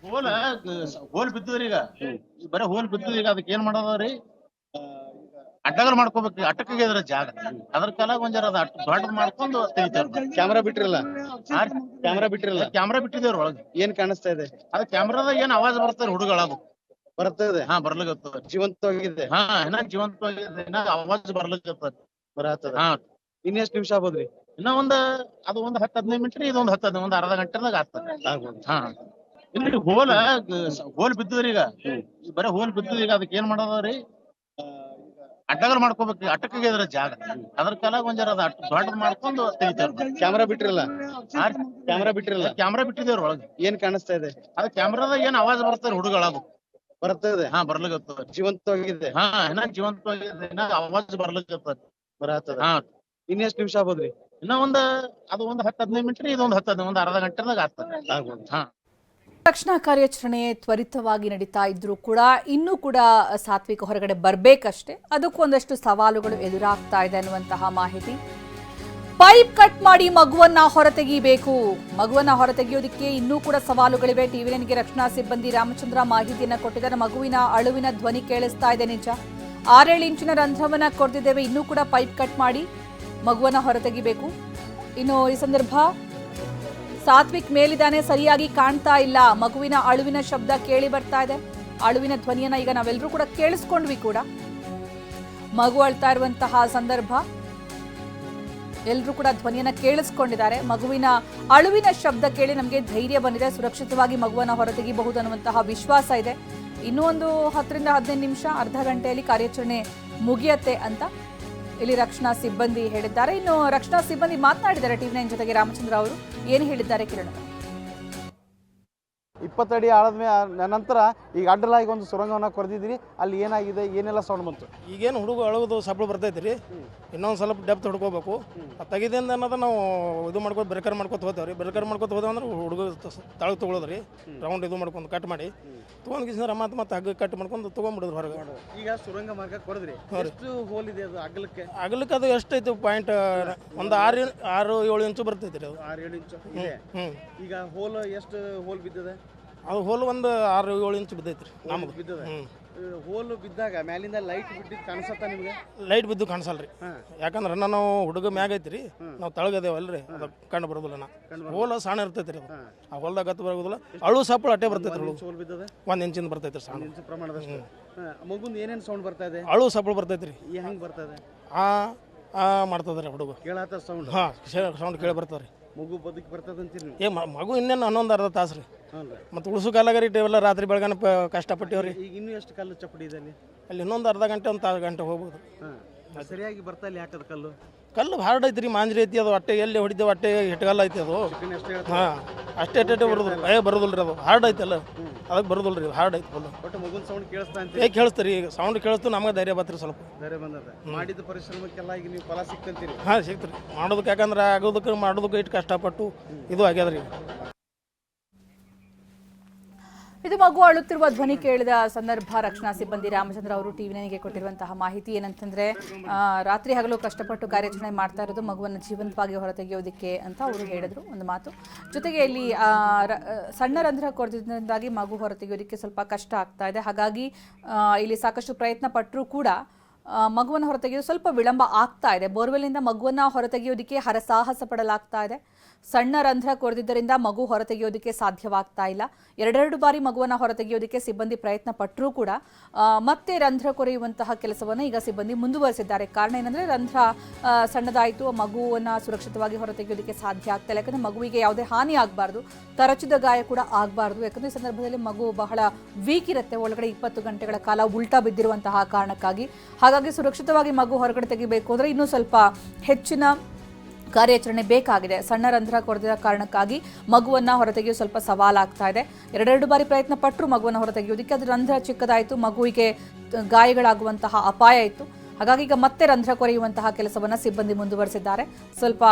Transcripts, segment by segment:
ಹೋಲ ಹೋಲ್ ಬಿದ್ದದ್ರಿ ಈಗ ಬರೀ ಹೋಲ್ ಬಿದ್ದದ ಈಗ ಅದಕ್ಕೆ ಏನ್ ಮಾಡೋದ್ರಿ ಅಡ್ಡಗಲ್ ಮಾಡ್ಕೋಬೇಕು ಅಟ್ಟಕ್ಕಿಗೆ ಇದ್ರ ಜಾಗ ಅದ್ರ ಕಾಲಾಗ ಒಂದ್ ಜರ ಅದ ದೊಡ್ಡದ್ ಮಾಡ್ಕೊಂಡು ತೆಗಿತೇವ್ರಿ ಕ್ಯಾಮ್ರಾ ಬಿಟ್ಟಿರಲ್ಲ ಕ್ಯಾಮ್ರಾ ಬಿಟ್ಟಿದೇವ್ರಿ ಒಳಗೆ ಏನ್ ಕಾಣಿಸ್ತಾ ಇದೆ? ಅದ ಕ್ಯಾಮ್ರಾದಾಗ ಏನ್ ಆವಾಜ್ ಬರ್ತಾರೆ ಹುಡುಗಳದು ಬರ್ತದೆ. ಬರ್ಲಿಕತ್ತದ ಜೀವಂತವಾಗಿದೆ. ಇನ್ನ ಜೀವಂತವಾಗಿದೆ ಇನ್ನ ಆವಾಜ್ ಬರ್ಲಿಕತ್ತದ ಬರತ್ತದ. ಹಾ ಇನ್ನೆಷ್ಟ್ ನಿಮಿಷ ಆಗ್ಬೋದ್ರಿ? ಇನ್ನ ಅದು ಒಂದ್ 10-15 ಮಿನಿಟ್ ಇದೊಂದ್ 10 ಒಂದ್ ಅರ್ಧ ಗಂಟೆದಾಗ ಆಗ್ತದೆ. ಇಲ್ಲಿ ಹೋಲ್ ಬಿದ್ದದ್ರಿ ಈಗ ಬರೀ ಹೋಲ್ ಬಿದ್ದದ ಈಗ ಅದಕ್ಕೆ ಏನ್ ಮಾಡೋದ್ರಿ ಅಡ್ಡಗಲ್ ಮಾಡ್ಕೋಬೇಕು ಅಟ್ಟಕ್ಕಿಗೆ ಇದ್ರ ಜಾಗ ಅದ್ರ ಕಾಲಾಗ ಒಂದ್ ಜರ ಅದ ದೊಡ್ಡದ್ ಮಾಡ್ಕೊಂಡು ತೆಗಿತೇವ್ರಿ ಕ್ಯಾಮ್ರಾ ಬಿಟ್ಟಿರಲ್ಲ ಕ್ಯಾಮ್ರಾ ಬಿಟ್ಟಿದೇವ್ರಿ ಒಳಗೆ ಏನ್ ಕಾಣಿಸ್ತಾ ಇದೆ? ಅದ ಕ್ಯಾಮ್ರಾದಾಗ ಏನ್ ಆವಾಜ್ ಬರ್ತಾರೆ ಹುಡುಗಳದು ಬರ್ತದೆ. ಬರ್ಲಿಕತ್ತದ ಜೀವಂತವಾಗಿದೆ. ಇನ್ನ ಜೀವಂತವಾಗಿದೆ ಇನ್ನ ಆವಾಜ್ ಬರ್ಲಿಕತ್ತದ ಬರತ್ತದ. ಇನ್ನೆಷ್ಟ್ ನಿಮಿಷ ಆಗ್ಬೋದ್ರಿ? ಇನ್ನ ಅದು ಒಂದ್ 10-15 ಮಿನಿಟ್ ಇದೊಂದ್ 10 ಒಂದ್ ಅರ್ಧ ಗಂಟೆದಾಗ ಆಗ್ತದೆ. ರಕ್ಷಣಾ ಕಾರ್ಯಾಚರಣೆ ತ್ವರಿತವಾಗಿ ನಡೀತಾ ಇದ್ರೂ ಕೂಡ ಇನ್ನೂ ಕೂಡ ಸಾತ್ವಿಕ ಹೊರಗಡೆ ಬರಬೇಕಷ್ಟೇ. ಅದಕ್ಕೂ ಒಂದಷ್ಟು ಸವಾಲುಗಳು ಎದುರಾಗ್ತಾ ಇದೆ ಅನ್ನುವಂತಹ ಮಾಹಿತಿ. ಪೈಪ್ ಕಟ್ ಮಾಡಿ ಮಗುವನ್ನ ಹೊರತೆಗೆಯಬೇಕು. ಮಗುವನ್ನ ಹೊರತೆಗೆಯೋದಕ್ಕೆ ಇನ್ನೂ ಕೂಡ ಸವಾಲುಗಳಿವೆ. ಟಿವಿ9ಗೆ ರಕ್ಷಣಾ ಸಿಬ್ಬಂದಿ ರಾಮಚಂದ್ರ ಮಾಹಿತಿಯನ್ನ ಕೊಟ್ಟಿದ್ದಾರೆ. ಮಗುವಿನ ಅಳುವಿನ ಧ್ವನಿ ಕೇಳಿಸ್ತಾ ಇದೆ ನಿಜ. 6-7 ಇಂಚಿನ ರಂಧ್ರವನ್ನ ಕೊಡ್ತಿದ್ದೇವೆ. ಇನ್ನೂ ಕೂಡ ಪೈಪ್ ಕಟ್ ಮಾಡಿ ಮಗುವನ್ನ ಹೊರತೆಗಿಬೇಕು. ಇನ್ನು ಈ ಸಂದರ್ಭ ಸಾತ್ವಿಕ್ ಮೇಲಿದ್ದಾನೆ, ಸರಿಯಾಗಿ ಕಾಣ್ತಾ ಇಲ್ಲ. ಮಗುವಿನ ಅಳುವಿನ ಶಬ್ದ ಕೇಳಿ ಬರ್ತಾ ಇದೆ. ಅಳುವಿನ ಧ್ವನಿಯನ್ನ ಈಗ ನಾವೆಲ್ಲರೂ ಕೂಡ ಕೇಳಿಸ್ಕೊಂಡ್ವಿ ಕೂಡ. ಮಗು ಅಳ್ತಾ ಇರುವಂತಹ ಸಂದರ್ಭ ಎಲ್ಲರೂ ಕೂಡ ಧ್ವನಿಯನ್ನ ಕೇಳಿಸ್ಕೊಂಡಿದ್ದಾರೆ. ಮಗುವಿನ ಅಳುವಿನ ಶಬ್ದ ಕೇಳಿ ನಮಗೆ ಧೈರ್ಯ ಬಂದಿದೆ. ಸುರಕ್ಷಿತವಾಗಿ ಮಗುವನ್ನ ಹೊರತೆಗಿಬಹುದು ಅನ್ನುವಂತಹ ವಿಶ್ವಾಸ ಇದೆ. ಇನ್ನೂ ಒಂದು 10-15 ನಿಮಿಷ ಅರ್ಧ ಗಂಟೆಯಲ್ಲಿ ಕಾರ್ಯಾಚರಣೆ ಮುಗಿಯತ್ತೆ ಅಂತ ಇಲ್ಲಿ ರಕ್ಷಣಾ ಸಿಬ್ಬಂದಿ ಹೇಳಿದ್ದಾರೆ. ಇನ್ನು ರಕ್ಷಣಾ ಸಿಬ್ಬಂದಿ ಮಾತನಾಡಿದ್ದಾರೆ ಟಿವಿ9 ಜೊತೆಗೆ. ರಾಮಚಂದ್ರ ಅವರು ಏನು ಹೇಳಿದ್ದಾರೆ ಕಿರಣ್? 20 ಅಡಿ ಆಳದ ನಂತರ ಈಗ ಅಡ್ಡಲಾಗಿ ಒಂದು ಸುರಂಗವನ್ನ ಕೊರೆದಿದ್ದೀರಿ. ಅಲ್ಲಿ ಏನಾಗಿದೆ, ಏನೆಲ್ಲ ಸೌಂಡ್ ಬಂತು? ಈಗೇನು ಹುಡುಗ ಅಳಗೋದು ಸಪ್ಪಳು ಬರ್ತೈತಿ ರೀ. ಇನ್ನೊಂದು ಸ್ವಲ್ಪ ಡೆಪ್ತ್ ಹುಡ್ಕೋಬೇಕು. ತೆಗಿದಿಂದ ಅನ್ನೋದು ನಾವು ಇದು ಮಾಡ್ಕೊತ ಬ್ರೇಕರ್ ಮಾಡ್ಕೊತ ಹೋದೇವ್ರಿ. ಬ್ರೇಕರ್ ಮಾಡ್ಕೊತ ಹೋದೇವು ಅಂದ್ರೆ ಹುಡುಗ ತಳಗೆ ತೊಗೊಳೋದು ರೀ. ರೌಂಡ್ ಇದು ಮಾಡ್ಕೊಂಡು ಕಟ್ ಮಾಡಿ ತೊಗೊಂಡ್ಗಿಸಿದ್ರೆ ಮತ್ತೆ ಹಗ್ಗ ಕಟ್ ಮಾಡ್ಕೊಂಡು ತೊಗೊಂಡ್ಬಿಡೋದು ಹೊರಗೆ. ಈಗ ಸುರಂಗ ಮಾರ್ಗ ಕೊಡಿದ್ರಿ, ಎಷ್ಟು ಹೋಲ್ ಇದೆ ಅದು ಅಗಲಕ್ಕೆ? ಅಗಲಕ್ಕೆ ಅದು ಎಷ್ಟೈತಿ ಪಾಯಿಂಟ್ ಒಂದು 6-7 ಇಂಚು ಬರ್ತೈತಿ ರೀ ಅದು. 6-7 ಇಂಚು ಇದೆ. ಈಗ ಹೋಲ್ ಎಷ್ಟು ಹೋಲ್ ಬಿದ್ದದೆ? ಅದು ಹೋಲ್ ಒಂದು 6-7 ಇಂಚು ಬಿದ್ದೈತಿ ರೀ ನಮ್ದು ಬಿದ್ದದೆ. ಹೋಲ್ ಬಿದ್ದಾಗ ಮ್ಯಾಲಿಂದ ಲೈಟ್ ಬಿದ್ದಿದ್ದು ಕಾಣಿಸತ್ತ ನಿಮ್ಗೆ? ಲೈಟ್ ಬಿದ್ದು ಕಾಣಿಸಲ್ರಿ. ಯಾಕಂದ್ರೆ ನಾವು ಹುಡುಗ ಮ್ಯಾಗ ಐತ್ರಿ, ನಾವು ತಳಗದೇವಲ್ರಿ, ಅದು ಕಂಡು ಬರೋದಿಲ್ಲ. ಹೋಲ್ ಸಣ್ಣ ಇರ್ತೈತಿ ರೀ. ಆ ಹೊಲ್ದಾಗ ಗತ್ತು ಬರೋದಿಲ್ಲ. ಅಳು ಸಪ್ಪಳು ಅಟ್ಟೆ ಬರ್ತೈತಿ ರೀ. 1 ಇಂಚಿಂದ ಬರ್ತೈತಿ ಸಣ್ಣ ಇಂಚು ಪ್ರಮಾಣದಷ್ಟು. ಮಗುಂದ ಏನೇನು ಸೌಂಡ್ ಬರ್ತಾ ಇದೆ? ಅಳು ಸಪ್ಪಳು ಬರ್ತೈತಿ ರೀ. ಹೆಂಗೆ ಬರ್ತಾ ಇದೆ? ಮಾಡ್ತದ್ರಿ ಹುಡುಗ. ಕೇಳತ್ತ ಸೌಂಡ್? ಸೌಂಡ್ ಕೇಳಿ ಬರ್ತಾವ್ರಿ. ಮಗು ಬದುಕಿ ಬರ್ತದಂತೀರಿ? ಮಗು ಇನ್ನೇನು 11-12 ತಾಸು ರೀ. ಮತ್ತು ಉಳಿಸು ಕಾಲಾಗರಿ ಇಟ್ಟೇವೆಲ್ಲ ರಾತ್ರಿ ಬೆಳಗಾನ ಕಷ್ಟಪಟ್ಟಿವ್ರಿ. ಈಗ ಇನ್ನೂ ಎಷ್ಟು ಕಲ್ಲು ಚಪ್ಪಡಿ ಇದೆ ಅಲ್ಲಿ ಇನ್ನೊಂದು ಅರ್ಧ ಗಂಟೆ ಒಂದು ಗಂಟೆ ಹೋಗ್ಬೋದು. ಸರಿಯಾಗಿ ಬರ್ತಾ ಇಲ್ಲ ಯಾಕದ ಕಲ್ಲು ಹಾರ್ಡ್ ಐತಿ ರೀ. ಮಾಂಜ್ರಿ ಐತಿ ಅದು. ಅಟ್ಟೆ ಎಲ್ಲಿ ಹೊಡಿದೇವು ಅಟ್ಟೆ ಹಿಟ್ಗಲ್ಲ ಐತಿ ಅದು. ಅಷ್ಟೇ ಬರೋದಿಲ್ಲ. ಬರೋದಿಲ್ಲ ರೀ. ಅದು ಹಾರ್ಡ್ ಐತಲ್ಲ, ಅದಕ್ಕೆ ಬರೋದಿಲ್ಲ ರೀ. ಹಾರ್ಡ್ ಐತಿ ಫುಲ್. ಮಗುನ ಸೌಂಡ್ ಕೇಳಿಸ್ತಾ ಅಂತ ಕೇಳಿಸ್ತೀರಿ. ಈಗ ಸೌಂಡ್ ಕೇಳಿಸ್ತು ನಮಗೆ ಧೈರ್ಯ ಬತ್ರಿ. ಸ್ವಲ್ಪ ಧೈರ್ಯ ಬಂದದ. ಮಾಡಿದ ಪರಿಶ್ರಮಕ್ಕೆಲ್ಲ ಈಗ ನೀವು ಫಲ ಸಿಕ್ತಂತೀರಿ? ಸಿಗ್ತೀರಿ. ಮಾಡೋದಕ್ಕೆ ಯಾಕಂದ್ರೆ ಮಾಡೋದಕ್ಕೆ ಇಟ್ಟು ಕಷ್ಟಪಟ್ಟು ಇದು ಆಗ್ಯದ್ರಿ. ಇದು ಮಗು ಅಳುತ್ತಿರುವ ಧ್ವನಿ ಕೇಳಿದ ಸಂದರ್ಭ ರಕ್ಷಣಾ ಸಿಬ್ಬಂದಿ ರಾಮಚಂದ್ರ ಅವರು ಟಿವಿ9ಗೆ ಕೊಟ್ಟಿರುವಂತಹ ಮಾಹಿತಿ ಏನಂತಂದ್ರೆ, ರಾತ್ರಿ ಹಗಲು ಕಷ್ಟಪಟ್ಟು ಕಾರ್ಯಾಚರಣೆ ಮಾಡ್ತಾ ಇರೋದು ಮಗುವನ್ನು ಜೀವಂತವಾಗಿ ಹೊರತೆಗೆಯೋದಕ್ಕೆ ಅಂತ ಅವರು ಹೇಳಿದ್ರು ಒಂದು ಮಾತು. ಜೊತೆಗೆ ಇಲ್ಲಿ ಸಣ್ಣ ರಂಧ್ರ ಕೊರೆದಿದ್ದರಿಂದಾಗಿ ಮಗು ಹೊರತೆಗೆಯೋದಕ್ಕೆ ಸ್ವಲ್ಪ ಕಷ್ಟ ಆಗ್ತಾ ಇದೆ. ಹಾಗಾಗಿ ಇಲ್ಲಿ ಸಾಕಷ್ಟು ಪ್ರಯತ್ನ ಪಟ್ಟರೂ ಕೂಡ ಮಗುವನ್ನು ಹೊರತೆಗೆಯೋದು ಸ್ವಲ್ಪ ವಿಳಂಬ ಆಗ್ತಾ ಇದೆ. ಬೋರ್ವೆಲ್ನಿಂದ ಮಗುವನ್ನು ಹೊರತೆಗೆಯೋದಕ್ಕೆ ಹರಸಾಹಸ ಪಡಲಾಗ್ತಾ ಇದೆ. ಸಣ್ಣ ರಂಧ್ರ ಕೊರೆದಿದ್ದರಿಂದ ಮಗು ಹೊರತೆಗೆಯೋದಕ್ಕೆ ಸಾಧ್ಯವಾಗ್ತಾ ಇಲ್ಲ. 2 ಬಾರಿ ಮಗುವನ್ನು ಹೊರತೆಗೆಯೋದಕ್ಕೆ ಸಿಬ್ಬಂದಿ ಪ್ರಯತ್ನ ಪಟ್ಟರೂ ಕೂಡ ಮತ್ತೆ ರಂಧ್ರ ಕೊರೆಯುವಂತಹ ಕೆಲಸವನ್ನು ಈಗ ಸಿಬ್ಬಂದಿ ಮುಂದುವರೆಸಿದ್ದಾರೆ. ಕಾರಣ ಏನಂದ್ರೆ ರಂಧ್ರ ಸಣ್ಣದಾಯಿತು, ಮಗುವನ್ನು ಸುರಕ್ಷಿತವಾಗಿ ಹೊರತೆಗೆಯೋದಕ್ಕೆ ಸಾಧ್ಯ ಆಗ್ತಾ ಇಲ್ಲ. ಯಾಕಂದ್ರೆ ಮಗುವಿಗೆ ಯಾವುದೇ ಹಾನಿ ಆಗಬಾರ್ದು, ತರಚಿದ ಗಾಯ ಕೂಡ ಆಗಬಾರ್ದು. ಯಾಕಂದ್ರೆ ಈ ಸಂದರ್ಭದಲ್ಲಿ ಮಗು ಬಹಳ ವೀಕ್ ಇರುತ್ತೆ, ಒಳಗಡೆ 20 ಗಂಟೆಗಳ ಕಾಲ ಉಲ್ಟಾ ಬಿದ್ದಿರುವಂತಹ ಕಾರಣಕ್ಕಾಗಿ. ಹಾಗಾಗಿ ಸುರಕ್ಷಿತವಾಗಿ ಮಗು ಹೊರಗಡೆ ತೆಗಿಬೇಕು ಅಂದ್ರೆ ಇನ್ನೂ ಸ್ವಲ್ಪ ಹೆಚ್ಚಿನ ಕಾರ್ಯಾಚರಣೆ ಬೇಕಾಗಿದೆ. ಸಣ್ಣ ರಂಧ್ರ ಕೊರೆದ ಕಾರಣಕ್ಕಾಗಿ ಮಗುವನ್ನು ಹೊರತೆಗೆಯೋ ಸ್ವಲ್ಪ ಸವಾಲಾಗ್ತಾ ಇದೆ. 2 ಬಾರಿ ಪ್ರಯತ್ನ ಪಟ್ಟರು ಮಗುವನ್ನು ಹೊರತೆಗೆಯೋದಕ್ಕೆ. ಅದು ರಂಧ್ರ ಚಿಕ್ಕದಾಯಿತು, ಮಗುವಿಗೆ ಗಾಯಗಳಾಗುವಂತಹ ಅಪಾಯ ಇತ್ತು. ಹಾಗಾಗಿ ಈಗ ಮತ್ತೆ ರಂಧ್ರ ಕೊರೆಯುವಂತಹ ಕೆಲಸವನ್ನು ಸಿಬ್ಬಂದಿ ಮುಂದುವರೆಸಿದ್ದಾರೆ. ಸ್ವಲ್ಪ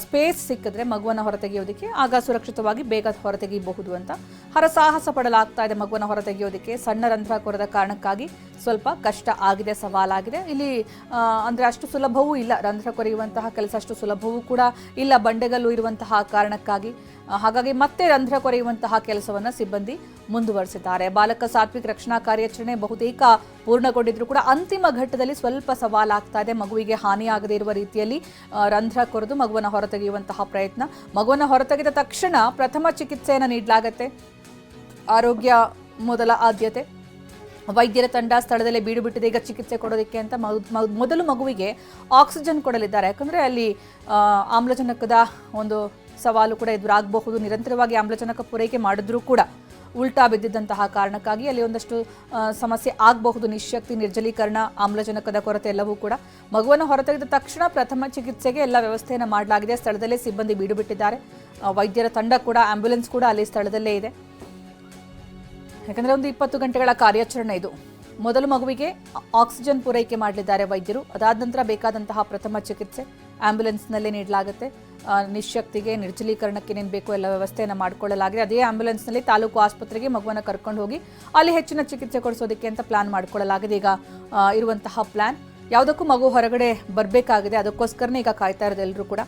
ಸ್ಪೇಸ್ ಸಿಕ್ಕಿದ್ರೆ ಮಗುವನ್ನು ಹೊರತೆಗೆಯೋದಕ್ಕೆ ಆಗ ಸುರಕ್ಷಿತವಾಗಿ ಬೇಗ ಹೊರತೆಗೆಯಬಹುದು ಅಂತ ಹರಸಾಹಸ ಪಡಲಾಗ್ತಾ ಇದೆ. ಮಗುವನ್ನು ಹೊರತೆಗೆಯೋದಕ್ಕೆ ಸಣ್ಣ ರಂಧ್ರ ಕೊರೆದ ಕಾರಣಕ್ಕಾಗಿ ಸ್ವಲ್ಪ ಕಷ್ಟ ಆಗಿದೆ, ಸವಾಲಾಗಿದೆ. ಇಲ್ಲಿ ಅಂದರೆ ಅಷ್ಟು ಸುಲಭವೂ ಇಲ್ಲ, ರಂಧ್ರ ಕೊರೆಯುವಂತಹ ಕೆಲಸ ಅಷ್ಟು ಸುಲಭವೂ ಕೂಡ ಇಲ್ಲ ಬಂಡೆಗಲ್ಲು ಇರುವಂತಹ ಕಾರಣಕ್ಕಾಗಿ. ಹಾಗಾಗಿ ಮತ್ತೆ ರಂಧ್ರ ಕೊರೆಯುವಂತಹ ಕೆಲಸವನ್ನು ಸಿಬ್ಬಂದಿ ಮುಂದುವರೆಸಿದ್ದಾರೆ. ಬಾಲಕ ಸಾತ್ವಿಕ್ ರಕ್ಷಣಾ ಕಾರ್ಯಾಚರಣೆ ಬಹುತೇಕ ಪೂರ್ಣಗೊಂಡಿದ್ರು ಕೂಡ ಅಂತಿಮ ಘಟ್ಟದಲ್ಲಿ ಸ್ವಲ್ಪ ಸವಾಲಾಗ್ತಾ ಇದೆ. ಮಗುವಿಗೆ ಹಾನಿಯಾಗದೇ ಇರುವ ರೀತಿಯಲ್ಲಿ ರಂಧ್ರ ಕೊರೆದು ಮಗುವನ್ನು ಹೊರತೆಗೆಯುವಂತಹ ಪ್ರಯತ್ನ. ಮಗುವನ್ನು ಹೊರತೆಗೆದ ತಕ್ಷಣ ಪ್ರಥಮ ಚಿಕಿತ್ಸೆಯನ್ನು ನೀಡಲಾಗುತ್ತೆ. ಆರೋಗ್ಯ ಮೊದಲ ಆದ್ಯತೆ. ವೈದ್ಯರ ತಂಡ ಸ್ಥಳದಲ್ಲೇ ಬೀಡು ಬಿಟ್ಟಿದೆ ಈಗ ಚಿಕಿತ್ಸೆ ಕೊಡೋದಕ್ಕೆ ಅಂತ. ಮೊದಲು ಮಗುವಿಗೆ ಆಕ್ಸಿಜನ್ ಕೊಡಲಿದ್ದಾರೆ, ಯಾಕಂದರೆ ಅಲ್ಲಿ ಆಮ್ಲಜನಕದ ಒಂದು ಸವಾಲು ಕೂಡ ಎದುರಾಗಬಹುದು. ನಿರಂತರವಾಗಿ ಆಮ್ಲಜನಕ ಪೂರೈಕೆ ಮಾಡಿದ್ರೂ ಕೂಡ ಉಲ್ಟಾ ಬಿದ್ದಿದ್ದಂತಹ ಕಾರಣಕ್ಕಾಗಿ ಅಲ್ಲಿ ಒಂದಷ್ಟು ಸಮಸ್ಯೆ ಆಗಬಹುದು. ನಿಶ್ಶಕ್ತಿ, ನಿರ್ಜಲೀಕರಣ, ಆಮ್ಲಜನಕದ ಕೊರತೆ ಎಲ್ಲವೂ ಕೂಡ. ಮಗುವನ್ನು ಹೊರತೆಗೆದ ತಕ್ಷಣ ಪ್ರಥಮ ಚಿಕಿತ್ಸೆಗೆ ಎಲ್ಲ ವ್ಯವಸ್ಥೆಯನ್ನು ಮಾಡಲಾಗಿದೆ. ಸ್ಥಳದಲ್ಲೇ ಸಿಬ್ಬಂದಿ ಬೀಡು ಬಿಟ್ಟಿದ್ದಾರೆ. ವೈದ್ಯರ ತಂಡ ಕೂಡ, ಆಂಬ್ಯುಲೆನ್ಸ್ ಕೂಡ ಅಲ್ಲಿ ಸ್ಥಳದಲ್ಲೇ ಇದೆ. ಯಾಕಂದರೆ ಒಂದು 20 ಗಂಟೆಗಳ ಕಾರ್ಯಾಚರಣೆ ಇದು. ಮೊದಲು ಮಗುವಿಗೆ ಆಕ್ಸಿಜನ್ ಪೂರೈಕೆ ಮಾಡಲಿದ್ದಾರೆ ವೈದ್ಯರು. ಅದಾದ ನಂತರ ಬೇಕಾದಂತಹ ಪ್ರಥಮ ಚಿಕಿತ್ಸೆ ಆಂಬ್ಯುಲೆನ್ಸ್ನಲ್ಲೇ ನೀಡಲಾಗುತ್ತೆ. ನಿಶ್ಶಕ್ತಿಗೆ, ನಿರ್ಜಲೀಕರಣಕ್ಕೆ ಏನೇನು ಬೇಕೋ ಎಲ್ಲ ವ್ಯವಸ್ಥೆಯನ್ನು ಮಾಡಿಕೊಳ್ಳಲಾಗಿದೆ. ಅದೇ ಆಂಬ್ಯುಲೆನ್ಸ್ನಲ್ಲಿ ತಾಲೂಕು ಆಸ್ಪತ್ರೆಗೆ ಮಗುವನ್ನು ಕರ್ಕೊಂಡು ಹೋಗಿ ಅಲ್ಲಿ ಹೆಚ್ಚಿನ ಚಿಕಿತ್ಸೆ ಕೊಡಿಸೋದಕ್ಕೆ ಅಂತ ಪ್ಲಾನ್ ಮಾಡಿಕೊಳ್ಳಲಾಗಿದೆ. ಈಗ ಇರುವಂತಹ ಪ್ಲಾನ್ ಯಾವುದಕ್ಕೂ ಮಗು ಹೊರಗಡೆ ಬರಬೇಕಾಗಿದೆ. ಅದಕ್ಕೋಸ್ಕರನೇ ಈಗ ಕಾಯ್ತಾ ಇರೋದು ಎಲ್ಲರೂ ಕೂಡ.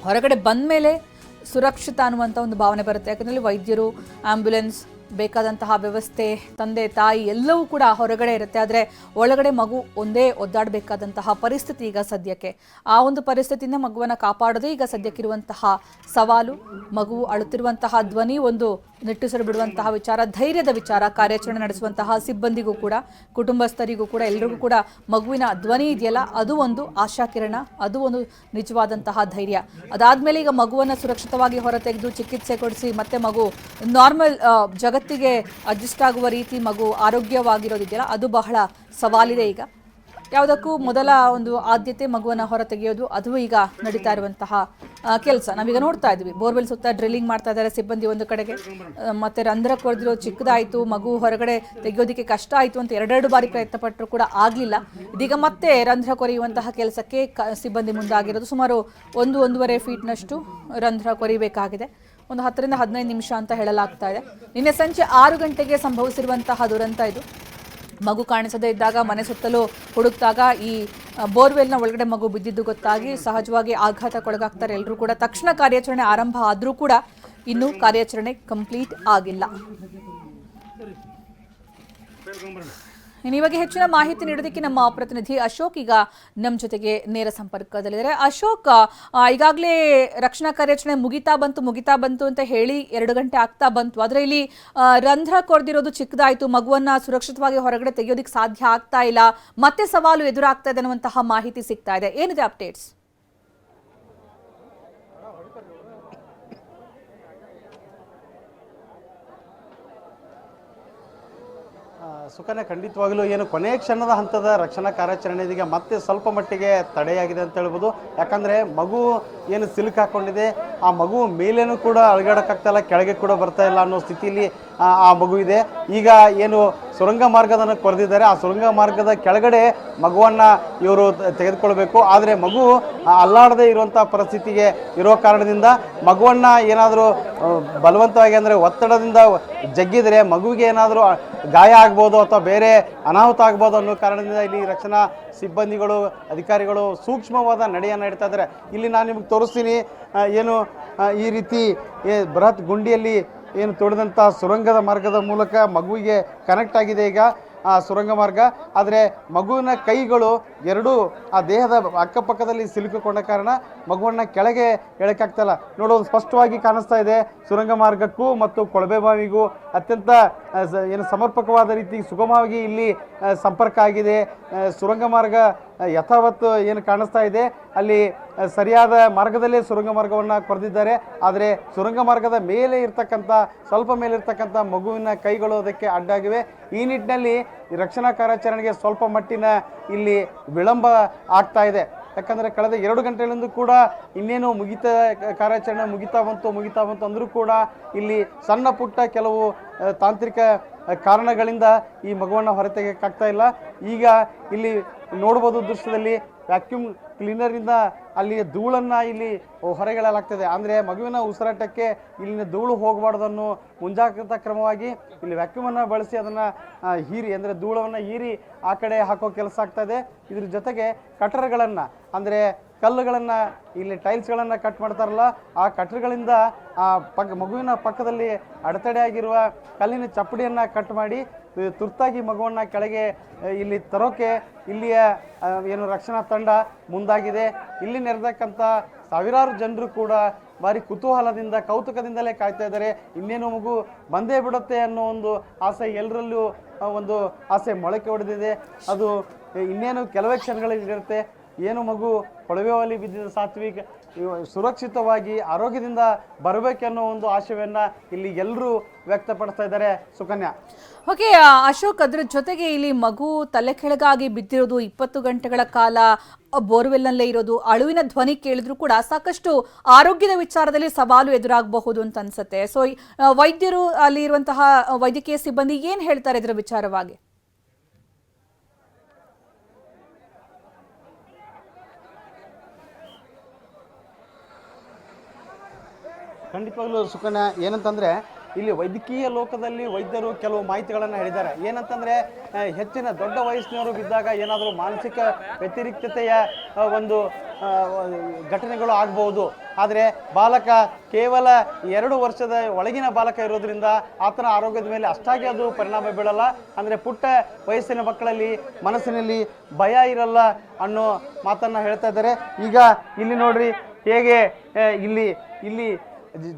ಹೊರಗಡೆ ಬಂದ ಮೇಲೆ ಸುರಕ್ಷಿತ ಅನ್ನುವಂಥ ಒಂದು ಭಾವನೆ ಬರುತ್ತೆ. ಯಾಕಂದರೆ ವೈದ್ಯರು, ಆಂಬ್ಯುಲೆನ್ಸ್, ಬೇಕಾದಂತಹ ವ್ಯವಸ್ಥೆ, ತಂದೆ ತಾಯಿ ಎಲ್ಲವೂ ಕೂಡ ಹೊರಗಡೆ ಇರುತ್ತೆ. ಆದರೆ ಒಳಗಡೆ ಮಗು ಒಂದೇ ಒದ್ದಾಡಬೇಕಾದಂತಹ ಪರಿಸ್ಥಿತಿ ಈಗ ಸದ್ಯಕ್ಕೆ. ಆ ಒಂದು ಪರಿಸ್ಥಿತಿಯಿಂದ ಮಗುವನ್ನು ಕಾಪಾಡೋದೇ ಈಗ ಸದ್ಯಕ್ಕಿರುವಂತಹ ಸವಾಲು. ಮಗು ಅಳುತ್ತಿರುವಂತಹ ಧ್ವನಿ ಒಂದು ನಿಟ್ಟುಸಿರು ಬಿಡುವಂತಹ ವಿಚಾರ, ಧೈರ್ಯದ ವಿಚಾರ. ಕಾರ್ಯಾಚರಣೆ ನಡೆಸುವಂತಹ ಸಿಬ್ಬಂದಿಗೂ ಕೂಡ, ಕುಟುಂಬಸ್ಥರಿಗೂ ಕೂಡ, ಎಲ್ಲರಿಗೂ ಕೂಡ ಮಗುವಿನ ಧ್ವನಿ ಇದೆಯಲ್ಲ, ಅದು ಒಂದು ಆಶಾಕಿರಣ, ಅದು ಒಂದು ನಿಜವಾದಂತಹ ಧೈರ್ಯ. ಅದಾದಮೇಲೆ ಈಗ ಮಗುವನ್ನು ಸುರಕ್ಷಿತವಾಗಿ ಹೊರತೆಗೆದು ಚಿಕಿತ್ಸೆ ಕೊಡಿಸಿ ಮತ್ತೆ ಮಗು ನಾರ್ಮಲ್ ಜಗತ್ತಿಗೆ ಅಡ್ಜಸ್ಟ್ ಆಗುವ ರೀತಿ ಮಗು ಆರೋಗ್ಯವಾಗಿರೋದಿದೆಯಲ್ಲ, ಅದು ಬಹಳ ಸವಾಲಿದೆ ಈಗ. ಯಾವುದಕ್ಕೂ ಮೊದಲ ಒಂದು ಆದ್ಯತೆ ಮಗುವನ್ನು ಹೊರತೆಗೆಯೋದು, ಅದು ಈಗ ನಡೀತಾ ಇರುವಂತಹ ಕೆಲಸ. ನಾವೀಗ ನೋಡ್ತಾ ಇದ್ವಿ, ಬೋರ್ವೆಲ್ ಸುತ್ತ ಡ್ರಿಲ್ಲಿಂಗ್ ಮಾಡ್ತಾ ಇದ್ದಾರೆ ಸಿಬ್ಬಂದಿ ಒಂದು ಕಡೆಗೆ. ಮತ್ತೆ ರಂಧ್ರ ಕೊರೆದಿರೋ ಚಿಕ್ಕದಾಯಿತು, ಮಗು ಹೊರಗಡೆ ತೆಗೆಯೋದಕ್ಕೆ ಕಷ್ಟ ಆಯಿತು ಅಂತ 2 ಬಾರಿ ಪ್ರಯತ್ನ ಪಟ್ಟರು ಕೂಡ ಆಗಲಿಲ್ಲ. ಇದೀಗ ಮತ್ತೆ ರಂಧ್ರ ಕೊರೆಯುವಂತಹ ಕೆಲಸಕ್ಕೆ ಸಿಬ್ಬಂದಿ ಮುಂದಾಗಿರೋದು. ಸುಮಾರು 1-1.5 ಫೀಟ್ನಷ್ಟು ರಂಧ್ರ ಕೊರೆಯಬೇಕಾಗಿದೆ. ಒಂದು 10 ರಿಂದ 15 ನಿಮಿಷ ಅಂತ ಹೇಳಲಾಗ್ತಾ ಇದೆ. ನಿನ್ನೆ ಸಂಜೆ 6 ಗಂಟೆಗೆ ಸಂಭವಿಸಿರುವಂತಹ ದುರಂತ ಇದು. ಮಗು ಕಾಣಿಸದೇ ಇದ್ದಾಗ ಮನೆ ಸುತ್ತಲೂ ಹುಡುಕ್ತಾಗ ಈ ಬೋರ್ವೆಲ್ನ ಒಳಗಡೆ ಮಗು ಬಿದ್ದಿದ್ದು ಗೊತ್ತಾಗಿ ಸಹಜವಾಗಿ ಆಘಾತಕ್ಕೊಳಗಾಗ್ತಾರೆ ಎಲ್ಲರೂ ಕೂಡ. ತಕ್ಷಣ ಕಾರ್ಯಾಚರಣೆ ಆರಂಭ ಆದರೂ ಕೂಡ ಇನ್ನೂ ಕಾರ್ಯಾಚರಣೆ ಕಂಪ್ಲೀಟ್ ಆಗಿಲ್ಲ. ಇವಾಗ ಹೆಚ್ಚಿನ ಮಾಹಿತಿ ನೀಡೋದಕ್ಕೆ ನಮ್ಮ ಪ್ರತಿನಿಧಿ ಅಶೋಕ್ ಈಗ ನಮ್ಮ ಜೊತೆಗೆ ನೇರ ಸಂಪರ್ಕದಲ್ಲಿದ್ದಾರೆ. ಅಶೋಕ್, ಈಗಾಗಲೇ ರಕ್ಷಣಾ ಕಾರ್ಯಾಚರಣೆ ಮುಗಿತಾ ಬಂತು ಅಂತ ಹೇಳಿ 2 ಗಂಟೆ ಆಗ್ತಾ ಬಂತು. ಆದರೆ ಇಲ್ಲಿ ರಂಧ್ರ ಕೊರೆದಿರೋದು ಚಿಕ್ಕದಾಯಿತು, ಮಗುವನ್ನ ಸುರಕ್ಷಿತವಾಗಿ ಹೊರಗಡೆ ತೆಗೆಯೋದಕ್ಕೆ ಸಾಧ್ಯ ಆಗ್ತಾ ಇಲ್ಲ, ಮತ್ತೆ ಸವಾಲು ಎದುರಾಗ್ತಾ ಇದೆ ಅನ್ನುವಂತಹ ಮಾಹಿತಿ ಸಿಗ್ತಾ ಇದೆ. ಏನಿದೆ ಅಪ್ಡೇಟ್ಸ್? ಸುಕನ್ಯಾ, ಖಂಡಿತವಾಗಲೂ ಏನು ಕೊನೆಯ ಕ್ಷಣದ ಹಂತದ ರಕ್ಷಣಾ ಕಾರ್ಯಾಚರಣೆ ಇದೀಗ ಮತ್ತೆ ಸ್ವಲ್ಪ ಮಟ್ಟಿಗೆ ತಡೆಯಾಗಿದೆ ಅಂತ ಹೇಳ್ಬೋದು. ಯಾಕಂದರೆ ಮಗು ಏನು ಸಿಲುಕು ಹಾಕ್ಕೊಂಡಿದೆ, ಆ ಮಗು ಮೇಲೇನೂ ಕೂಡ ಅಳಗಾಡಕ್ಕಾಗ್ತಾ ಇಲ್ಲ, ಕೆಳಗೆ ಕೂಡ ಬರ್ತಾ ಇಲ್ಲ ಅನ್ನೋ ಸ್ಥಿತಿಯಲ್ಲಿ ಆ ಮಗು ಇದೆ. ಈಗ ಏನು ಸುರಂಗ ಮಾರ್ಗದನ್ನು ಕೊರೆದಿದ್ದಾರೆ, ಆ ಸುರಂಗ ಮಾರ್ಗದ ಕೆಳಗಡೆ ಮಗುವನ್ನು ಇವರು ತೆಗೆದುಕೊಳ್ಬೇಕು. ಆದರೆ ಮಗು ಅಲ್ಲಾಡದೆ ಇರುವಂಥ ಪರಿಸ್ಥಿತಿಗೆ ಇರೋ ಕಾರಣದಿಂದ ಮಗುವನ್ನು ಏನಾದರೂ ಬಲವಂತವಾಗಿ ಅಂದರೆ ಒತ್ತಡದಿಂದ ಜಗ್ಗಿದರೆ ಮಗುವಿಗೆ ಏನಾದರೂ ಗಾಯ ಆಗ್ಬೋದು ಅಥವಾ ಬೇರೆ ಅನಾಹುತ ಆಗ್ಬೋದು ಅನ್ನೋ ಕಾರಣದಿಂದ ಇಲ್ಲಿ ರಕ್ಷಣಾ ಸಿಬ್ಬಂದಿಗಳು, ಅಧಿಕಾರಿಗಳು ಸೂಕ್ಷ್ಮವಾದ ನಡೆಯನ್ನು ಇಡ್ತಾ ಇದ್ದಾರೆ. ಇಲ್ಲಿ ನಾನು ನಿಮಗೆ ತೋರಿಸ್ತೀನಿ, ಏನು ಈ ರೀತಿ ಬೃಹತ್ ಗುಂಡಿಯಲ್ಲಿ ಏನು ತೊಡೆದಂಥ ಸುರಂಗದ ಮಾರ್ಗದ ಮೂಲಕ ಮಗುವಿಗೆ ಕನೆಕ್ಟ್ ಆಗಿದೆ ಈಗ ಆ ಸುರಂಗ ಮಾರ್ಗ. ಆದರೆ ಮಗುವಿನ ಕೈಗಳು ಎರಡೂ ಆ ದೇಹದ ಅಕ್ಕಪಕ್ಕದಲ್ಲಿ ಸಿಲುಕಿಕೊಂಡ ಕಾರಣ ಮಗುವನ್ನು ಕೆಳಗೆ ಎಳಕಾಗ್ತಾಯಿಲ್ಲ. ನೋಡೋದು ಸ್ಪಷ್ಟವಾಗಿ ಕಾಣಿಸ್ತಾ ಇದೆ. ಸುರಂಗ ಮಾರ್ಗಕ್ಕೂ ಮತ್ತು ಕೊಳವೆ ಬಾವಿಗೂ ಅತ್ಯಂತ ಏನು ಸಮರ್ಪಕವಾದ ರೀತಿ ಸುಗಮವಾಗಿ ಇಲ್ಲಿ ಸಂಪರ್ಕ ಆಗಿದೆ. ಸುರಂಗ ಮಾರ್ಗ ಯಥಾವತ್ತು ಏನು ಕಾಣಿಸ್ತಾ ಇದೆ, ಅಲ್ಲಿ ಸರಿಯಾದ ಮಾರ್ಗದಲ್ಲೇ ಸುರಂಗ ಮಾರ್ಗವನ್ನು ಕೊರೆದಿದ್ದಾರೆ. ಆದರೆ ಸುರಂಗ ಮಾರ್ಗದ ಮೇಲೆ ಇರ್ತಕ್ಕಂಥ ಸ್ವಲ್ಪ ಮೇಲಿರ್ತಕ್ಕಂಥ ಮಗುವಿನ ಕೈಗಳು ಅದಕ್ಕೆ ಅಡ್ಡಾಗಿವೆ. ಈ ನಿಟ್ಟಿನಲ್ಲಿ ರಕ್ಷಣಾ ಕಾರ್ಯಾಚರಣೆಗೆ ಸ್ವಲ್ಪ ಮಟ್ಟಿನ ಇಲ್ಲಿ ವಿಳಂಬ ಆಗ್ತಾ ಇದೆ. ಯಾಕಂದರೆ ಕಳೆದ 2 ಗಂಟೆಗಳಿಂದ ಕೂಡ ಇನ್ನೇನು ಕಾರ್ಯಾಚರಣೆ ಮುಗಿತಾ ಬಂತು ಅಂದರೂ ಕೂಡ ಇಲ್ಲಿ ಸಣ್ಣ ಪುಟ್ಟ ಕೆಲವು ತಾಂತ್ರಿಕ ಕಾರಣಗಳಿಂದ ಈ ಮಗುವನ್ನು ಹೊರತೆಗೆಯಕ್ಕಾಗ್ತಾ ಇಲ್ಲ. ಈಗ ಇಲ್ಲಿ ನೋಡ್ಬೋದು ದೃಶ್ಯದಲ್ಲಿ ವ್ಯಾಕ್ಯೂಮ್ ಕ್ಲೀನರಿಂದ ಅಲ್ಲಿ ಧೂಳನ್ನು ಇಲ್ಲಿ ಹೊರಗೆಳಲಾಗ್ತದೆ. ಅಂದರೆ ಮಗುವಿನ ಉಸಿರಾಟಕ್ಕೆ ಇಲ್ಲಿನ ಧೂಳು ಹೋಗಬಾರ್ದನ್ನು ಮುಂಜಾಗ್ರತಾ ಕ್ರಮವಾಗಿ ಇಲ್ಲಿ ವ್ಯಾಕ್ಯೂಮನ್ನು ಬಳಸಿ ಅದನ್ನು ಹೀರಿ ಅಂದರೆ ಧೂಳವನ್ನು ಹೀರಿ ಆ ಕಡೆ ಹಾಕೋ ಕೆಲಸ ಆಗ್ತದೆ. ಇದ್ರ ಜೊತೆಗೆ ಕಟರ್ಗಳನ್ನು ಅಂದರೆ ಕಲ್ಲುಗಳನ್ನು ಇಲ್ಲಿ ಟೈಲ್ಸ್ಗಳನ್ನು ಕಟ್ ಮಾಡ್ತಾರಲ್ಲ ಆ ಕಟ್ರ್ಗಳಿಂದ ಆ ಮಗುವಿನ ಪಕ್ಕದಲ್ಲಿ ಅಡೆತಡೆ ಆಗಿರುವ ಕಲ್ಲಿನ ಚಪ್ಪಡಿಯನ್ನು ಕಟ್ ಮಾಡಿ ತುರ್ತಾಗಿ ಮಗುವನ್ನು ಕೆಳಗೆ ಇಲ್ಲಿ ತರೋಕೆ ಇಲ್ಲಿಯ ಏನು ರಕ್ಷಣಾ ತಂಡ ಮುಂದಾಗಿದೆ. ಇಲ್ಲಿ ನೆರೆದಕ್ಕಂಥ ಸಾವಿರಾರು ಜನರು ಕೂಡ ಭಾರಿ ಕುತೂಹಲದಿಂದ ಕೌತುಕದಿಂದಲೇ ಕಾಯ್ತಾ ಇದ್ದಾರೆ. ಇನ್ನೇನು ಮಗು ಬಂದೇ ಬಿಡುತ್ತೆ ಅನ್ನೋ ಒಂದು ಆಸೆ ಎಲ್ಲರಲ್ಲೂ ಒಂದು ಆಸೆ ಮೊಳಕೆ ಹೊಡೆದಿದೆ. ಅದು ಇನ್ನೇನು ಕೆಲವೇ ಕ್ಷಣಗಳಲ್ಲಿರುತ್ತೆ. ಏನು ಮಗು ಕೊಳವೆಯಲ್ಲಿ ಬಿದ್ದಿದ್ದ ಸಾತ್ವಿಕ್ ಸುರಕ್ಷಿತವಾಗಿ ಆರೋಗ್ಯದಿಂದ ಬರಬೇಕೆನ್ನೋ ಒಂದು ಆಶಯವನ್ನು ಇಲ್ಲಿ ಎಲ್ಲರೂ ವ್ಯಕ್ತಪಡಿಸ್ತಾ ಇದ್ದಾರೆ. ಸುಕನ್ಯಾ. ಓಕೆ ಅಶೋಕ್, ಅದ್ರ ಜೊತೆಗೆ ಇಲ್ಲಿ ಮಗು ತಲೆ ಕೆಳಗಾಗಿ ಬಿದ್ದಿರೋದು, 20 ಗಂಟೆಗಳ ಕಾಲ ಬೋರ್ವೆಲ್ನಲ್ಲೇ ಇರೋದು, ಅಳುವಿನ ಧ್ವನಿ ಕೇಳಿದ್ರು ಕೂಡ ಸಾಕಷ್ಟು ಆರೋಗ್ಯದ ವಿಚಾರದಲ್ಲಿ ಸವಾಲು ಎದುರಾಗಬಹುದು ಅಂತ ಅನ್ಸುತ್ತೆ. ಸೊ ವೈದ್ಯರು, ಅಲ್ಲಿ ಇರುವಂತಹ ವೈದ್ಯಕೀಯ ಸಿಬ್ಬಂದಿ ಏನ್ ಹೇಳ್ತಾರೆ ಇದರ ವಿಚಾರವಾಗಿ? ಖಂಡಿತವಾಗ್ಲೂ ಸುಕನ್ಯಾ, ಏನಂತಂದರೆ ಇಲ್ಲಿ ವೈದ್ಯಕೀಯ ಲೋಕದಲ್ಲಿ ವೈದ್ಯರು ಕೆಲವು ಮಾಹಿತಿಗಳನ್ನು ಹೇಳಿದ್ದಾರೆ. ಏನಂತಂದರೆ ಹೆಚ್ಚಿನ ದೊಡ್ಡ ವಯಸ್ಸಿನವರು ಬಿದ್ದಾಗ ಏನಾದರೂ ಮಾನಸಿಕ ವ್ಯತಿರಿಕ್ತತೆಯ ಒಂದು ಘಟನೆಗಳು ಆಗ್ಬೋದು. ಆದರೆ ಬಾಲಕ ಕೇವಲ 2 ವರ್ಷದ ಒಳಗಿನ ಬಾಲಕ ಇರೋದ್ರಿಂದ ಆತನ ಆರೋಗ್ಯದ ಮೇಲೆ ಅಷ್ಟಾಗಿ ಅದು ಪರಿಣಾಮ ಬೀಳಲ್ಲ. ಅಂದರೆ ಪುಟ್ಟ ವಯಸ್ಸಿನ ಮಕ್ಕಳಲ್ಲಿ ಮನಸ್ಸಿನಲ್ಲಿ ಭಯ ಇರಲ್ಲ ಅನ್ನೋ ಮಾತನ್ನು ಹೇಳ್ತಾ ಇದ್ದಾರೆ. ಈಗ ಇಲ್ಲಿ ನೋಡ್ರಿ ಹೇಗೆ ಇಲ್ಲಿ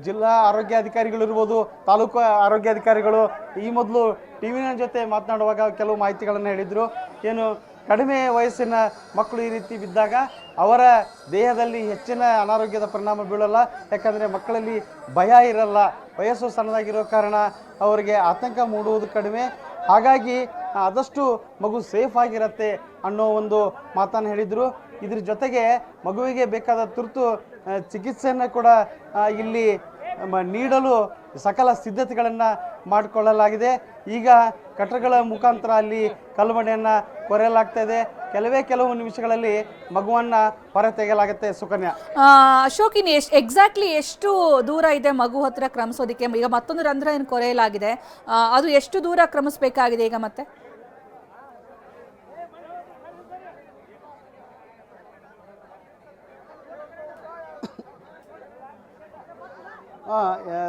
ಜಿಲ್ಲಾ ಆರೋಗ್ಯಾಧಿಕಾರಿಗಳು ಇರ್ಬೋದು, ತಾಲೂಕು ಆರೋಗ್ಯಾಧಿಕಾರಿಗಳು ಈ ಮೊದಲು ಟಿವಿನ ಜೊತೆ ಮಾತನಾಡುವಾಗ ಕೆಲವು ಮಾಹಿತಿಗಳನ್ನು ಹೇಳಿದರು. ಏನು ಕಡಿಮೆ ವಯಸ್ಸಿನ ಮಕ್ಕಳು ಈ ರೀತಿ ಬಿದ್ದಾಗ ಅವರ ದೇಹದಲ್ಲಿ ಹೆಚ್ಚಿನ ಅನಾರೋಗ್ಯದ ಪರಿಣಾಮ ಬೀಳಲ್ಲ. ಯಾಕಂದರೆ ಮಕ್ಕಳಲ್ಲಿ ಭಯ ಇರಲ್ಲ, ವಯಸ್ಸು ಸಣ್ಣದಾಗಿರೋ ಕಾರಣ ಅವರಿಗೆ ಆತಂಕ ಮೂಡುವುದು ಕಡಿಮೆ. ಹಾಗಾಗಿ ಆದಷ್ಟು ಮಗು ಸೇಫ್ ಆಗಿರುತ್ತೆ ಅನ್ನೋ ಒಂದು ಮಾತನ್ನು ಹೇಳಿದರು. ಇದ್ರ ಜೊತೆಗೆ ಮಗುವಿಗೆ ಬೇಕಾದ ತುರ್ತು ಚಿಕಿತ್ಸೆಯನ್ನು ಕೂಡ ಇಲ್ಲಿ ನೀಡಲು ಸಕಲ ಸಿದ್ಧತೆಗಳನ್ನು ಮಾಡಿಕೊಳ್ಳಲಾಗಿದೆ. ಈಗ ಕಟರ್ಗಳ ಮುಖಾಂತರ ಅಲ್ಲಿ ಕಲ್ಮಣೆಯನ್ನು ಕೊರೆಯಲಾಗ್ತಾ ಇದೆ. ಕೆಲವು ನಿಮಿಷಗಳಲ್ಲಿ ಮಗುವನ್ನು ಹೊರ ತೆಗೆಯಲಾಗುತ್ತೆ. ಸುಕನ್ಯಾ. ಅಶೋಕ್, ಇನ್ನು ಎಕ್ಸಾಕ್ಟ್ಲಿ ಎಷ್ಟು ದೂರ ಇದೆ ಮಗು ಹತ್ರ ಕ್ರಮಿಸೋದಕ್ಕೆ? ಈಗ ಮತ್ತೊಂದು ರಂಧ್ರ ಏನು ಕೊರೆಯಲಾಗಿದೆ, ಅದು ಎಷ್ಟು ದೂರ ಕ್ರಮಿಸಬೇಕಾಗಿದೆ ಈಗ ಮತ್ತೆ?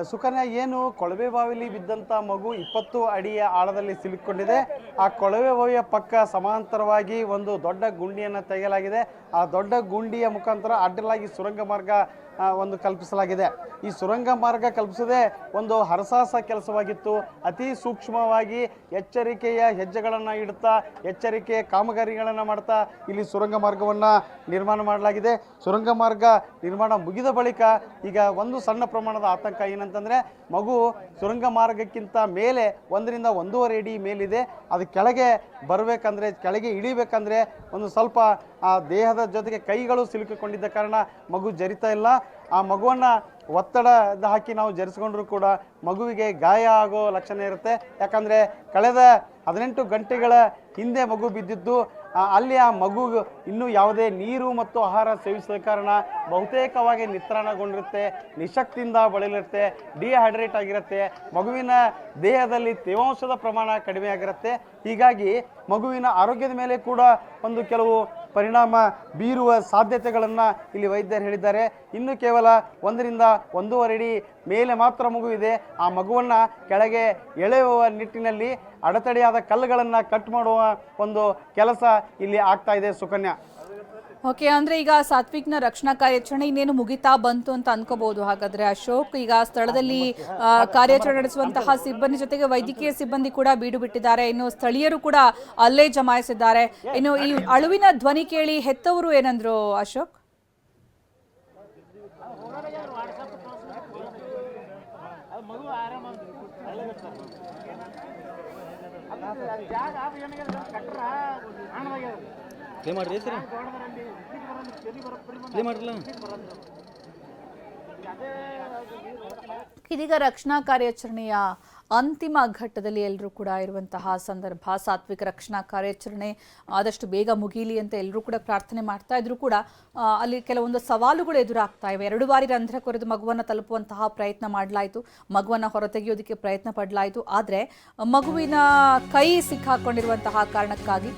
ಸುಕನ್ಯಾ, ಏನು ಕೊಳವೆ ಬಾವಿಲಿ ಬಿದ್ದಂಥ ಮಗು 20 ಅಡಿಯ ಆಳದಲ್ಲಿ ಸಿಲುಕೊಂಡಿದೆ. ಆ ಕೊಳವೆ ಬಾವಿಯ ಪಕ್ಕ ಸಮಾಂತರವಾಗಿ ಒಂದು ದೊಡ್ಡ ಗುಂಡಿಯನ್ನು ತೆಗೆಯಲಾಗಿದೆ. ಆ ದೊಡ್ಡ ಗುಂಡಿಯ ಮುಖಾಂತರ ಅಡ್ಡಲಾಗಿ ಸುರಂಗ ಮಾರ್ಗ ಒಂದು ಕಲ್ಪಿಸಲಾಗಿದೆ. ಈ ಸುರಂಗ ಮಾರ್ಗ ಕಲ್ಪಿಸದೆ ಒಂದು ಹರಸಾಹಸ ಕೆಲಸವಾಗಿತ್ತು. ಅತಿ ಸೂಕ್ಷ್ಮವಾಗಿ ಎಚ್ಚರಿಕೆಯ ಹೆಜ್ಜೆಗಳನ್ನು ಇಡುತ್ತಾ ಎಚ್ಚರಿಕೆಯ ಕಾಮಗಾರಿಗಳನ್ನು ಮಾಡ್ತಾ ಇಲ್ಲಿ ಸುರಂಗ ಮಾರ್ಗವನ್ನು ನಿರ್ಮಾಣ ಮಾಡಲಾಗಿದೆ. ಸುರಂಗ ಮಾರ್ಗ ನಿರ್ಮಾಣ ಮುಗಿದ ಬಳಿಕ ಈಗ ಒಂದು ಸಣ್ಣ ಪ್ರಮಾಣದ ಆತಂಕ ಏನಂತಂದರೆ, ಮಗು ಸುರಂಗ ಮಾರ್ಗಕ್ಕಿಂತ ಮೇಲೆ 1 ರಿಂದ 1.5 ಅಡಿ ಮೇಲಿದೆ. ಅದು ಕೆಳಗೆ ಬರಬೇಕಂದ್ರೆ, ಕೆಳಗೆ ಇಳಿಬೇಕಂದ್ರೆ ಒಂದು ಸ್ವಲ್ಪ ಆ ದೇಹದ ಜೊತೆಗೆ ಕೈಗಳು ಸಿಲುಕಿಕೊಂಡಿದ್ದ ಕಾರಣ ಮಗು ಜರಿತಾ ಇಲ್ಲ. ಆ ಮಗುವನ್ನು ಒತ್ತಡ ಹಾಕಿ ನಾವು ಜರಿಸ್ಕೊಂಡ್ರೂ ಕೂಡ ಮಗುವಿಗೆ ಗಾಯ ಆಗೋ ಲಕ್ಷಣ ಇರುತ್ತೆ. ಯಾಕಂದರೆ ಕಳೆದ 18 ಗಂಟೆಗಳ ಹಿಂದೆ ಮಗು ಬಿದ್ದಿದ್ದು. ಅಲ್ಲಿ ಆ ಮಗು ಇನ್ನೂ ಯಾವುದೇ ನೀರು ಮತ್ತು ಆಹಾರ ಸೇವಿಸಿದ ಕಾರಣ ಬಹುತೇಕವಾಗಿ ನಿತ್ರಾಣಗೊಂಡಿರುತ್ತೆ, ನಿಶಕ್ತಿಯಿಂದ ಬಳಲಿರುತ್ತೆ, ಡಿಹೈಡ್ರೇಟ್ ಆಗಿರುತ್ತೆ. ಮಗುವಿನ ದೇಹದಲ್ಲಿ ತೇವಾಂಶದ ಪ್ರಮಾಣ ಕಡಿಮೆ ಆಗಿರುತ್ತೆ. ಹೀಗಾಗಿ ಮಗುವಿನ ಆರೋಗ್ಯದ ಮೇಲೆ ಕೂಡ ಒಂದು ಕೆಲವು ಪರಿಣಾಮ ಬೀರುವ ಸಾಧ್ಯತೆಗಳನ್ನು ಇಲ್ಲಿ ವೈದ್ಯರು ಹೇಳಿದ್ದಾರೆ. ಇನ್ನು ಕೇವಲ 1 ರಿಂದ 1.5 ಅಡಿ ಮೇಲೆ ಮಾತ್ರ ಮಗು ಇದೆ. ಆ ಮಗುವನ್ನು ಕೆಳಗೆ ಎಳೆಯುವ ನಿಟ್ಟಿನಲ್ಲಿ ಅಡೆತಡೆಯಾದ ಕಲ್ಲುಗಳನ್ನು ಕಟ್ ಮಾಡುವ ಒಂದು ಕೆಲಸ ಇಲ್ಲಿ ಆಗ್ತಾ ಇದೆ. ಸುಕನ್ಯಾ. ಓಕೆ, ಅಂದ್ರೆ ಈಗ ಸಾತ್ವಿಕ್ನ ರಕ್ಷಣಾ ಕಾರ್ಯಾಚರಣೆ ಇನ್ನೇನು ಮುಗಿತಾ ಬಂತು ಅಂತ ಅನ್ಕೋಬಹುದು. ಹಾಗಾದ್ರೆ ಅಶೋಕ್, ಈಗ ಸ್ಥಳದಲ್ಲಿ ಕಾರ್ಯಾಚರಣೆ ನಡೆಸುವಂತಹ ಸಿಬ್ಬಂದಿ ಜೊತೆಗೆ ವೈದ್ಯಕೀಯ ಸಿಬ್ಬಂದಿ ಕೂಡ ಬೀಡು ಬಿಟ್ಟಿದ್ದಾರೆ. ಇನ್ನು ಸ್ಥಳೀಯರು ಕೂಡ ಅಲ್ಲೇ ಜಮಾಯಿಸಿದ್ದಾರೆ. ಇನ್ನು ಈ ಅಳುವಿನ ಧ್ವನಿ ಕೇಳಿ ಹೆತ್ತವರು ಏನಂದ್ರು ಅಶೋಕ್? ಪ್ಲೇ ಮಾಡ್ರಿ ಸರ್, ಪ್ಲೇ ಮಾಡ್ರಲ್ಲ. ಇದೀಗ ರಕ್ಷಣಾ ಕಾರ್ಯಾಚರಣೆಯ ಅಂತಿಮ ಘಟ್ಟದಲ್ಲಿ ಎಲ್ಲರೂ ಕೂಡ ಇರುವಂತಹ ಸಂದರ್ಭ. ಸಾತ್ವಿಕ ರಕ್ಷಣಾ ಕಾರ್ಯಾಚರಣೆ ಆದಷ್ಟು ಬೇಗ ಮುಗೀಲಿ ಅಂತ ಎಲ್ಲರೂ ಕೂಡ ಪ್ರಾರ್ಥನೆ ಮಾಡ್ತಾ ಇದ್ರು ಕೂಡ ಅಲ್ಲಿ ಕೆಲವೊಂದು ಸವಾಲುಗಳು ಎದುರಾಗ್ತಾ ಇವೆ. 2 ಬಾರಿ ರಂಧ್ರ ಕೊರೆದು ಮಗುವನ್ನು ತಲುಪುವಂತಹ ಪ್ರಯತ್ನ ಮಾಡಲಾಯಿತು, ಮಗುವನ್ನು ಹೊರತೆಗೆಯೋದಕ್ಕೆ ಪ್ರಯತ್ನ ಪಡಲಾಯಿತು. ಆದರೆ ಮಗುವಿನ ಕೈ ಸಿಕ್ಕಾಕೊಂಡಿರುವಂತಹ ಕಾರಣಕ್ಕಾಗಿ